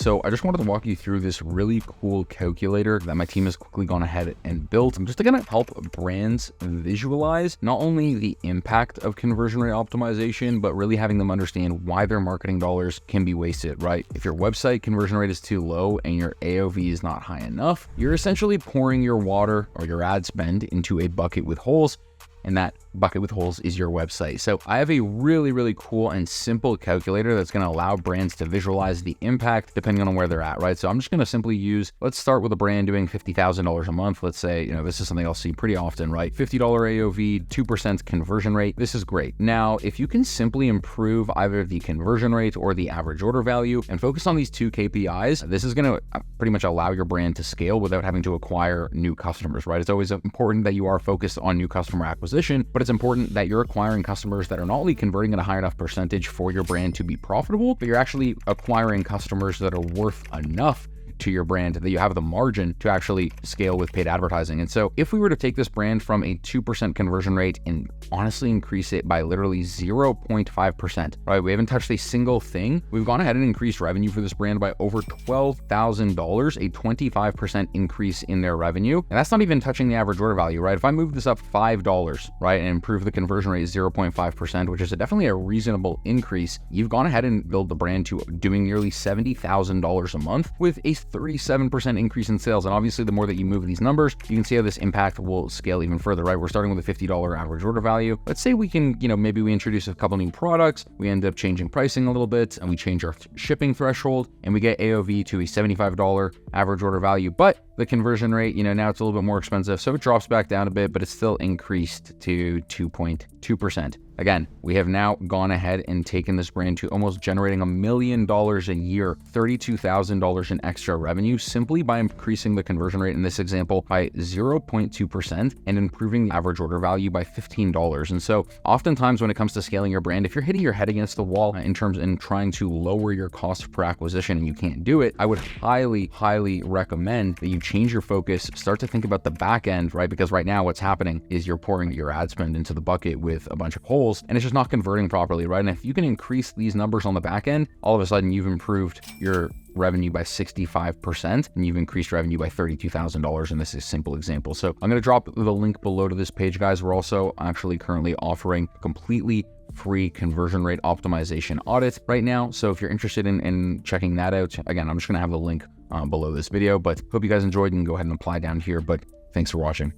So I just wanted to walk you through this really cool calculator that my team has quickly gone ahead and built, just to kind of help brands visualize not only the impact of conversion rate optimization, but really having them understand why their marketing dollars can be wasted, right? If your website conversion rate is too low and your AOV is not high enough, you're essentially pouring your water or your ad spend into a bucket with holes, and that bucket with holes is your website. So I have a really cool and simple calculator that's going to allow brands to visualize the impact depending on where they're at, right? So I'm just going to simply let's start with a brand doing $50,000 a month. Let's say, this is something I'll see pretty often, right? $50 AOV, 2% conversion rate. This is great. Now, if you can simply improve either the conversion rate or the average order value and focus on these two KPIs, this is going to pretty much allow your brand to scale without having to acquire new customers, right? It's always important that you are focused on new customer acquisition, but it's important that you're acquiring customers that are not only converting at a high enough percentage for your brand to be profitable, but you're actually acquiring customers that are worth enough to your brand that you have the margin to actually scale with paid advertising. And so if we were to take this brand from a 2% conversion rate and honestly increase it by literally 0.5%, right? We haven't touched a single thing. We've gone ahead and increased revenue for this brand by over $12,000, a 25% increase in their revenue. And that's not even touching the average order value, right? If I move this up $5, right, and improve the conversion rate 0.5%, which is definitely a reasonable increase, you've gone ahead and built the brand to doing nearly $70,000 a month with a 37% increase in sales. And obviously the more that you move these numbers, you can see how this impact will scale even further, right? We're starting with a $50 average order value. Let's say we can, maybe we introduce a couple new products, we end up changing pricing a little bit, and we change our shipping threshold, and we get AOV to a $75 average order value. But the conversion rate, now it's a little bit more expensive, so it drops back down a bit, but it's still increased to 2.2%. Again, we have now gone ahead and taken this brand to almost generating $1 million a year, $32,000 in extra revenue, simply by increasing the conversion rate in this example by 0.2% and improving the average order value by $15. And so oftentimes when it comes to scaling your brand, if you're hitting your head against the wall in trying to lower your cost per acquisition and you can't do it, I would highly recommend that you change your focus, start to think about the back end, right? Because right now what's happening is you're pouring your ad spend into the bucket with a bunch of holes, and it's just not converting properly, right? And if you can increase these numbers on the back end, all of a sudden you've improved your revenue by 65% and you've increased revenue by $32,000. And this is a simple example. So I'm going to drop the link below to this page, guys. We're also actually currently offering completely free conversion rate optimization audit right now. So if you're interested in checking that out, again, I'm just going to have the link below this video, but hope you guys enjoyed and go ahead and apply down here. But thanks for watching.